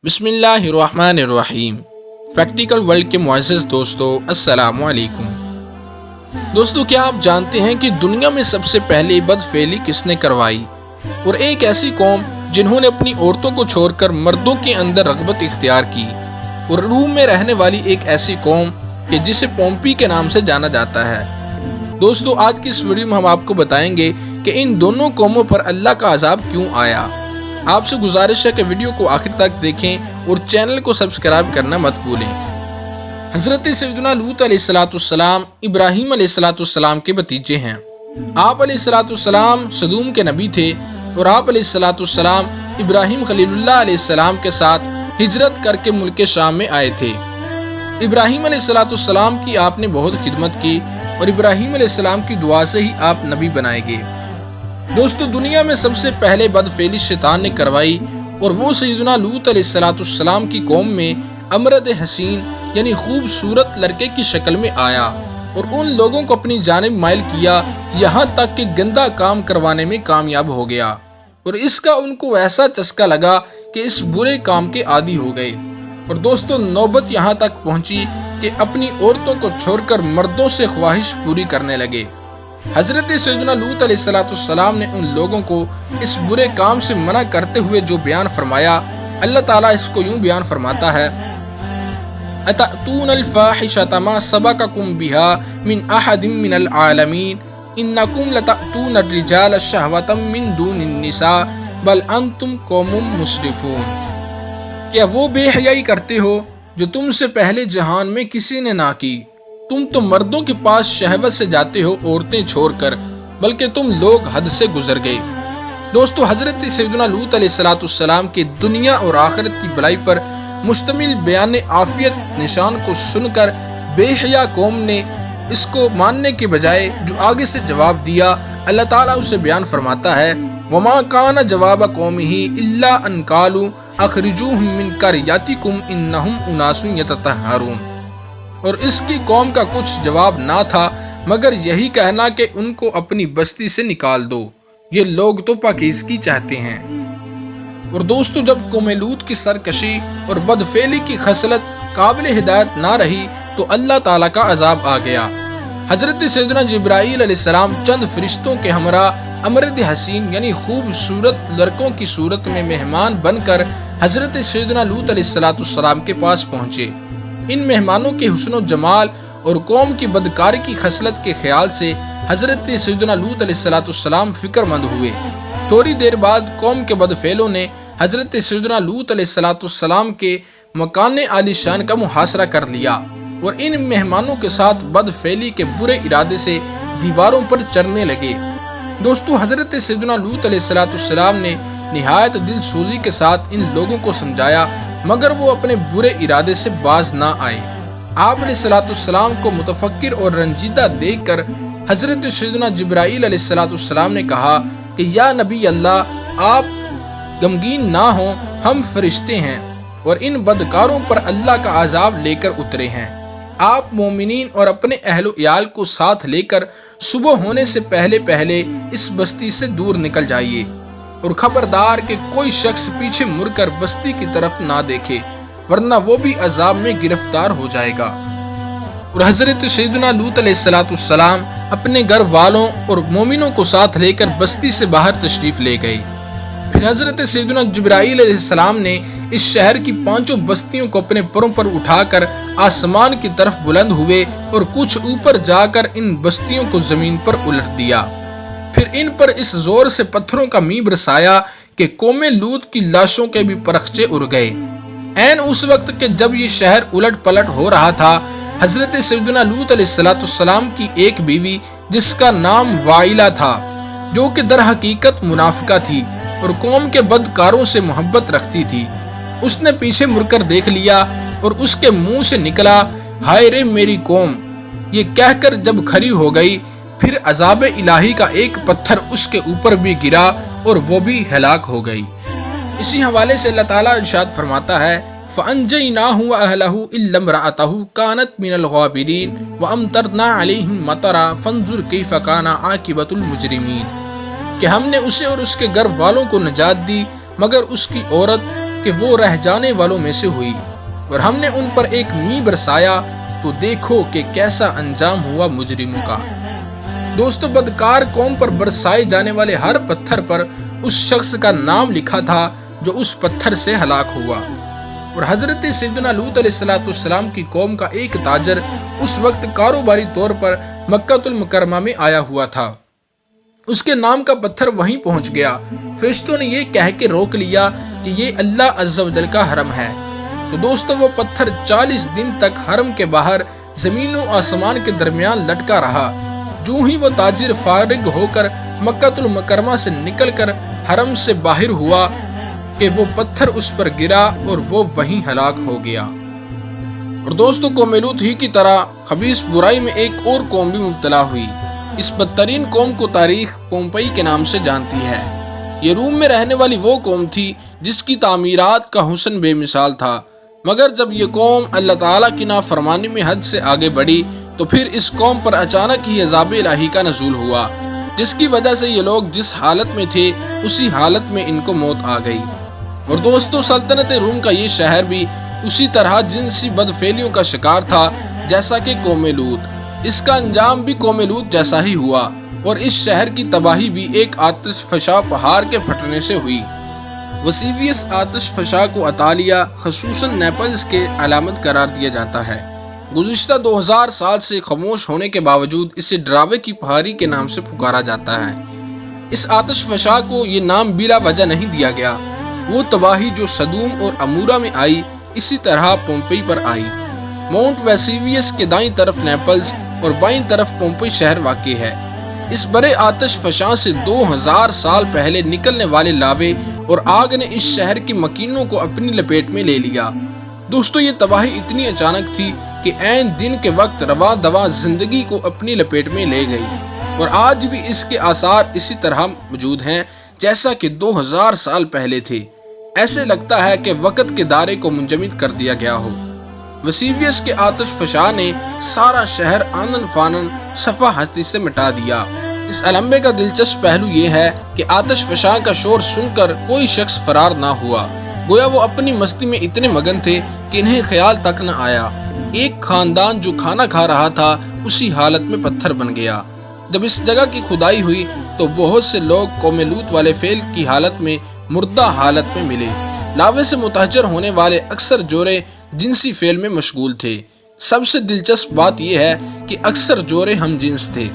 بسم اللہ الرحمن الرحیم۔ پریکٹیکل ورلڈ کے معزز دوستو، السلام علیکم۔ دوستو، کیا آپ جانتے ہیں کہ دنیا میں سب سے پہلے بد فعلی کس نے کروائی؟ اور ایک ایسی قوم جنہوں نے اپنی عورتوں کو چھوڑ کر مردوں کے اندر رغبت اختیار کی، اور روم میں رہنے والی ایک ایسی قوم کہ جسے پومپی کے نام سے جانا جاتا ہے۔ دوستو، آج کی اس ویڈیو میں ہم آپ کو بتائیں گے کہ ان دونوں قوموں پر اللہ کا عذاب کیوں آیا۔ آپ سے گزارش ہے کہ ویڈیو کو آخر تک دیکھیں اور چینل کو سبسکرائب کرنا مت بھولیں۔ حضرت سیدنا لوط علیہ السلام ابراہیم علیہ السلام کے بھتیجے ہیں۔ آپ علیہ السلام صدوم کے نبی تھے، اور آپ علیہ السلام ابراہیم خلیل اللہ علیہ السلام کے ساتھ ہجرت کر کے ملک شام میں آئے تھے۔ ابراہیم علیہ السلام کی آپ نے بہت خدمت کی، اور ابراہیم علیہ السلام کی دعا سے ہی آپ نبی بنائے گئے۔ دوستو، دنیا میں سب سے پہلے بد فعلی شیطان نے کروائی، اور وہ سیدنا لوط علیہ السلام کی قوم میں امرد حسین یعنی خوبصورت لڑکے کی شکل میں آیا، اور ان لوگوں کو اپنی جانب مائل کیا، یہاں تک کہ گندا کام کروانے میں کامیاب ہو گیا، اور اس کا ان کو ایسا چسکا لگا کہ اس برے کام کے عادی ہو گئے۔ اور دوستو، نوبت یہاں تک پہنچی کہ اپنی عورتوں کو چھوڑ کر مردوں سے خواہش پوری کرنے لگے۔ حضرت سیدنا لوط علیہ السلام نے ان لوگوں کو اس برے کام سے منع کرتے ہوئے جو بیان فرمایا، اللہ تعالیٰ اس کو یوں بیان فرماتا ہے: اَتَأْتُونَ الْفَاحِشَةَ مَا سَبَقَكُم بِهَا مِنْ أَحَدٍ مِنَ الْعَالَمِينَ إِنَّكُمْ لَتَأْتُونَ الرِّجَالَ شَهْوَةً مِنْ دُونِ النِّسَاءِ بَلْ أَنْتُمْ قَوْمٌ مُسْرِفُونَ۔ کیا وہ بے حیائی کرتے ہو جو تم سے پہلے جہان میں کسی نے نہ کی؟ تم تو مردوں کے پاس شہوت سے جاتے ہو عورتیں چھوڑ کر، بلکہ تم لوگ حد سے گزر گئے۔ دوستو، حضرت سیدنا لوط علیہ السلام کے دنیا اور آخرت کی بھلائی پر مشتمل بیان عافیت نشان کو سن کر بے حیا قوم نے اس کو ماننے کے بجائے جو آگے سے جواب دیا، اللہ تعالیٰ اسے بیان فرماتا ہے: وَمَا كَانَ جَوَابَ قَوْمِهِ إِلَّا أَن قَالُوا أَخْرِجُوهُم مِّن قَرْيَتِكُمْ إِنَّهُمْ أُنَاسٌ يَتَطَهَّرُونَ۔ اور اس کی قوم کا کچھ جواب نہ تھا مگر یہی کہنا کہ ان کو اپنی بستی سے نکال دو، یہ لوگ تو پاکیزگی چاہتے ہیں۔ اور دوستو، جب قوم لوط کی سرکشی اور بدفعلی کی خصلت قابل ہدایت نہ رہی تو اللہ تعالیٰ کا عذاب آ گیا۔ حضرت سیدنا جبرائیل علیہ السلام چند فرشتوں کے ہمراہ امرد حسین یعنی خوبصورت لڑکوں کی صورت میں مہمان بن کر حضرت سیدنا لوط علیہ السلام کے پاس پہنچے۔ ان مہمانوں کے حسن و جمال اور قوم کی بدکاری کی خصلت کے خیال سے حضرت سیدنا لوط علیہ السلام فکر مند ہوئے۔ تھوڑی دیر بعد قوم کے بدفعلوں نے حضرت سیدنا لوط علیہ السلام کے مکان عالی شان کا محاصرہ کر لیا، اور ان مہمانوں کے ساتھ بدفعلی کے برے ارادے سے دیواروں پر چڑھنے لگے۔ دوستو، حضرت سیدنا لوط علیہ السلام نے نہایت دل سوزی کے ساتھ ان لوگوں کو سمجھایا، مگر وہ اپنے برے ارادے سے باز نہ آئے۔ آپ علیہ السلام کو متفکر اور رنجیدہ دیکھ کر حضرت سیدنا جبرائیل علیہ السلام نے کہا کہ یا نبی اللہ، آپ غمگین نہ ہوں، ہم فرشتے ہیں اور ان بدکاروں پر اللہ کا عذاب لے کر اترے ہیں۔ آپ مومنین اور اپنے اہل و عیال کو ساتھ لے کر صبح ہونے سے پہلے اس بستی سے دور نکل جائیے، اور خبردار کہ کوئی شخص پیچھے مڑ کر بستی کی طرف نہ دیکھے، ورنہ وہ بھی عذاب میں گرفتار ہو جائے گا۔ اور حضرت سیدنا لوط علیہ السلام اپنے گھر والوں اور مومنوں کو ساتھ لے کر بستی سے باہر تشریف لے گئے۔ پھر حضرت سیدنا جبرائیل علیہ السلام نے اس شہر کی 5 بستیوں کو اپنے پروں پر اٹھا کر آسمان کی طرف بلند ہوئے، اور کچھ اوپر جا کر ان بستیوں کو زمین پر الٹ دیا۔ پھر ان پر اس زور سے پتھروں کا میغ برسایا کہ قوم لوط کی لاشوں کے بھی پرخچے اڑ گئے۔ عین اس وقت کہ جب یہ شہر الٹ پلٹ ہو رہا تھا، حضرت سیدنا لوط علیہ السلام کی ایک بیوی جس کا نام وائلہ تھا، جو کہ در حقیقت منافقہ تھی اور قوم کے بدکاروں سے محبت رکھتی تھی، اس نے پیچھے مڑ کر دیکھ لیا، اور اس کے منہ سے نکلا: ہائے رے میری قوم! یہ کہہ کر جب کھڑی ہو گئی، پھر عذاب الہی کا ایک پتھر اس کے اوپر بھی گرا اور وہ بھی ہلاک ہو گئی۔ اسی حوالے سے اللہ تعالیٰ ارشاد فرماتا ہے: فَأَنْجَيْنَاهُ وَأَهْلَهُ إِلَّا امْرَأَتَهُ كَانَتْ مِنَ الْغَابِرِينَ وَأَمْطَرْنَا عَلَيْهِمْ مَطَرًا فَانظُرْ كَيْفَ كَانَ عَاقِبَةُ الْمُجْرِمِينَ۔ کہ ہم نے اسے اور اس کے گھر والوں کو نجات دی، مگر اس کی عورت کہ وہ رہ جانے والوں میں سے ہوئی اور ہم نے ان پر ایک می برسایا تو دیکھو کہ کیسا انجام ہوا مجرموں کا۔ دوستو، بدکار قوم پر برسائے جانے والے ہر پتھر پر اس شخص کا نام لکھا تھا جو اس پتھر سے ہلاک ہوا، اور حضرت سیدنا لوط علیہ السلام کی قوم کا ایک تاجر اس وقت کاروباری طور پر مکہ المکرمہ میں آیا ہوا تھا۔ اس کے نام کا پتھر وہیں پہنچ گیا۔ فرشتوں نے یہ کہہ کے روک لیا کہ یہ اللہ عز و جل کا حرم ہے۔ تو دوستو، وہ پتھر 40 دن تک حرم کے باہر زمین و آسمان کے درمیان لٹکا رہا۔ جو ہی وہ تاجر فارغ ہو کر مکہ المکرمہ سے نکل کر حرم سے باہر ہوا کہ وہ پتھر اس پر گرا اور وہ وہیں ہلاک ہو گیا۔ اور دوستو، قوم لوط ہی کی طرح خبیث برائی میں ایک اور قوم بھی مبتلا ہوئی۔ اس بدترین قوم کو تاریخ پومپئی کے نام سے جانتی ہے۔ یہ روم میں رہنے والی وہ قوم تھی جس کی تعمیرات کا حسن بے مثال تھا، مگر جب یہ قوم اللہ تعالیٰ کی نافرمانی میں حد سے آگے بڑھی تو پھر اس قوم پر اچانک ہی عذاب الہی کا نزول ہوا، جس کی وجہ سے یہ لوگ جس حالت میں تھے اسی حالت میں ان کو موت آ گئی۔ اور دوستو، سلطنت روم کا یہ شہر بھی اسی طرح جنسی بدفعلیوں کا شکار تھا جیسا کہ قوم لوط۔ اس کا انجام بھی قوم لوط جیسا ہی ہوا، اور اس شہر کی تباہی بھی ایک آتش فشاں پہاڑ کے پھٹنے سے ہوئی۔ وسیویس آتش فشاں کو اطالیہ خصوصاً نیپلز کے علامت قرار دیا جاتا ہے۔ گزشتہ 2000 سال سے خاموش ہونے کے باوجود اسے ڈراوے کی پہاڑی کے نام سے پکارا جاتا ہے۔ اس آتش فشاں کو یہ نام بلا وجہ نہیں دیا گیا۔ وہ تباہی جو سدوم اور عمورہ میں آئی، اسی طرح پومپئی پر آئی۔ ماؤنٹ ویسیویس کے دائیں طرف نیپلز اور بائیں طرف پومپئی شہر واقع ہے۔ اس بڑے آتش فشاں سے 2000 سال پہلے نکلنے والے لاوے اور آگ نے اس شہر کی مکینوں کو اپنی لپیٹ میں لے لیا۔ دوستو، یہ تباہی اتنی اچانک تھی کہ عین دن کے وقت رواں دواں زندگی کو اپنی لپیٹ میں لے گئی، اور آج بھی اس کے آثار اسی طرح موجود ہیں جیسا کہ 2000 سال پہلے تھے۔ ایسے لگتا ہے کہ وقت کے دائرے کو منجمد کر دیا گیا ہو۔ وسیویس کے آتش فشاں نے سارا شہر آنن فانن صفحہ ہستی سے مٹا دیا۔ اس علمبے کا دلچسپ پہلو یہ ہے کہ آتش فشاں کا شور سن کر کوئی شخص فرار نہ ہوا، گویا وہ اپنی مستی میں اتنے مگن تھے کہ انہیں خیال تک نہ آیا۔ ایک خاندان جو کھانا کھا رہا تھا اسی حالت میں پتھر بن گیا۔ جب اس جگہ کی کھدائی ہوئی تو بہت سے لوگ قوم لوط والے فعل کی حالت میں مردہ حالت میں ملے۔ لاوے سے متحجر ہونے والے اکثر جوڑے جنسی فعل میں مشغول تھے۔ سب سے دلچسپ بات یہ ہے کہ اکثر جوڑے ہم جنس تھے۔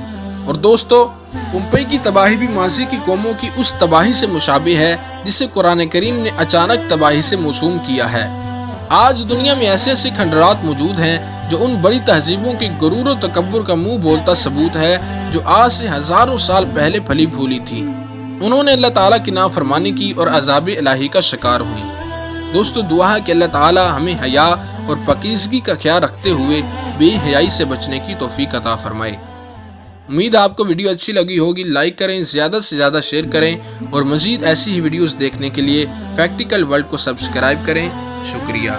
اور دوستو، پومپئی کی تباہی بھی ماضی کی قوموں کی اس تباہی سے مشابہ ہے جسے قرآن کریم نے اچانک تباہی سے موسوم کیا ہے۔ آج دنیا میں ایسے ایسے کھنڈرات موجود ہیں جو ان بڑی تہذیبوں کے غرور و تکبر کا منہ بولتا ثبوت ہے جو آج سے ہزاروں سال پہلے پھلی پھولی تھی۔ انہوں نے اللہ تعالیٰ کی نافرمانی کی اور عذاب الہی کا شکار ہوئی۔ دوستو، دعا ہے کہ اللہ تعالیٰ ہمیں حیا اور پاکیزگی کا خیال رکھتے ہوئے بے حیائی سے بچنے کی توفیق عطا فرمائے۔ امید آپ کو ویڈیو اچھی لگی ہوگی۔ لائک کریں، زیادہ سے زیادہ شیئر کریں، اور مزید ایسی ہی ویڈیوز دیکھنے کے لیے فیکٹیکل ورلڈ کو سبسکرائب کریں۔ شکریہ۔